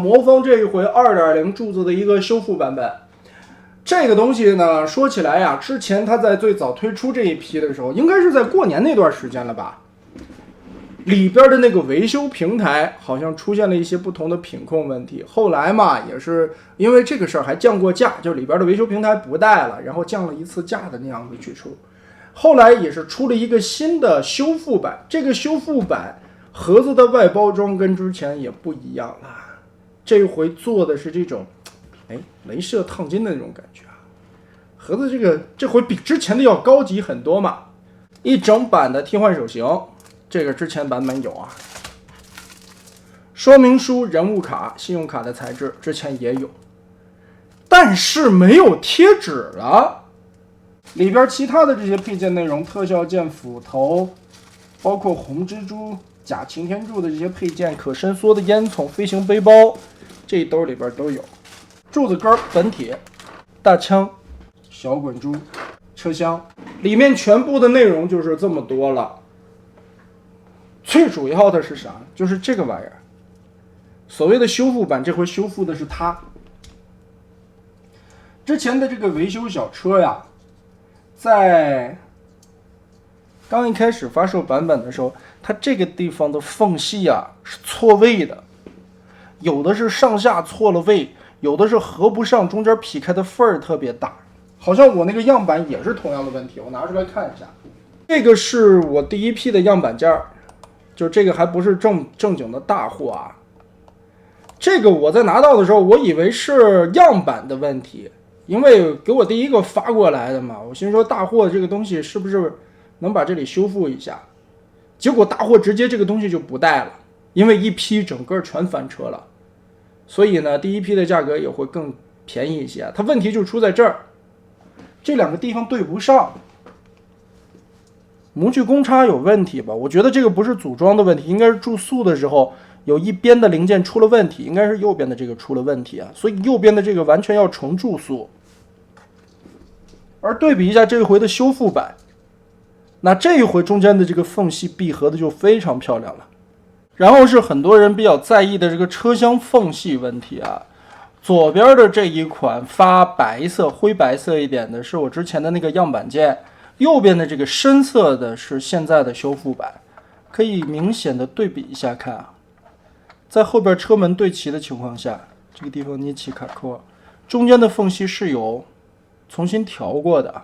魔方这一回 2.0 柱子的一个修复版本。这个东西呢，说起来呀，之前它在最早推出这一批的时候，应该是在过年那段时间了吧。里边的那个维修平台好像出现了一些不同的品控问题，后来嘛也是因为这个事儿还降过价，就里边的维修平台不带了，然后降了一次价的那样子去出。后来也是出了一个新的修复版，这个修复版盒子的外包装跟之前也不一样了，这回做的是这种镭射烫金的那种感觉啊。盒子这回比之前的要高级很多嘛，一整版的替换手型，这个之前版本有啊。说明书、人物卡、信用卡的材质之前也有，但是没有贴纸了。里边其他的这些配件内容，特效剑、斧头，包括红蜘蛛、假擎天柱的这些配件，可伸缩的烟囱、飞行背包，这一兜里边都有。柱子根、本体、大枪、小滚珠、车厢，里面全部的内容就是这么多了。最主要的是啥？就是这个玩意儿。所谓的修复版，这回修复的是它。之前的这个维修小车呀，在刚一开始发售版本的时候，它这个地方的缝隙啊是错位的，有的是上下错了位，有的是合不上，中间劈开的缝儿特别大。好像我那个样板也是同样的问题，我拿出来看一下。这个是我第一批的样板件，就这个还不是正经的大货啊。这个我在拿到的时候，我以为是样板的问题，因为给我第一个发过来的嘛，我心说大货这个东西是不是能把这里修复一下？结果大货直接这个东西就不带了，因为一批整个全翻车了，所以呢，第一批的价格也会更便宜一些。它问题就出在这儿，这两个地方对不上，模具公差有问题吧？我觉得这个不是组装的问题，应该是注塑的时候有一边的零件出了问题，应该是右边的这个出了问题啊，所以右边的这个完全要重注塑。而对比一下这一回的修复版，那这一回中间的这个缝隙闭合的就非常漂亮了。然后是很多人比较在意的这个车厢缝隙问题啊，左边的这一款发白色、灰白色一点的是我之前的那个样板件，右边的这个深色的是现在的修复版，可以明显的对比一下看啊。在后边车门对齐的情况下，这个地方捏起卡扣，中间的缝隙是有重新调过的，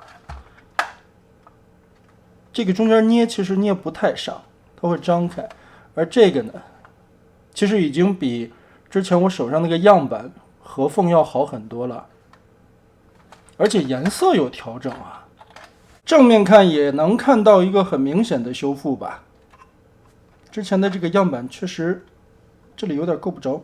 这个中间捏其实捏不太上，它会张开，而这个呢，其实已经比之前我手上那个样板合缝要好很多了，而且颜色有调整啊。正面看也能看到一个很明显的修复吧，之前的这个样板确实这里有点够不着。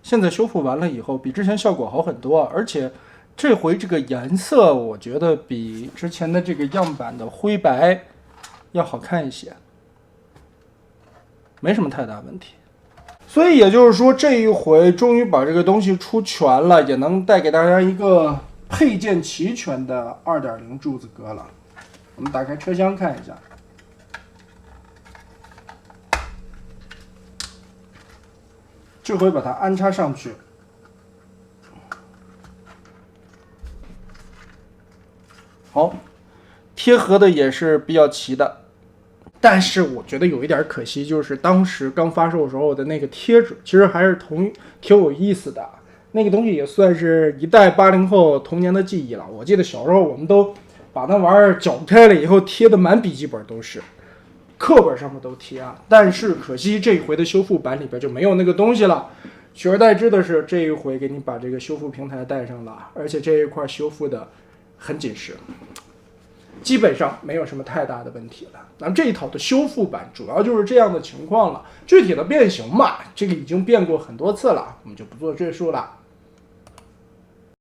现在修复完了以后，比之前效果好很多，而且这回这个颜色，我觉得比之前的这个样板的灰白要好看一些，没什么太大问题。所以也就是说，这一回终于把这个东西出全了，也能带给大家一个配件齐全的 2.0 柱子哥了。我们打开车厢看一下。这回把它安插上去，好，贴合的也是比较齐的，但是我觉得有一点可惜，就是当时刚发售时候的那个贴纸，其实还是挺有意思的。那个东西也算是一代80后童年的记忆了。我记得小时候我们都把那玩意儿搅开了以后，贴的满笔记本都是。课本上面都贴啊，但是可惜这一回的修复版里边就没有那个东西了，取而代之的是这一回给你把这个修复平台带上了，而且这一块修复的很紧实，基本上没有什么太大的问题了。那么这一套的修复版主要就是这样的情况了，具体的变形嘛，这个已经变过很多次了，我们就不做赘述了。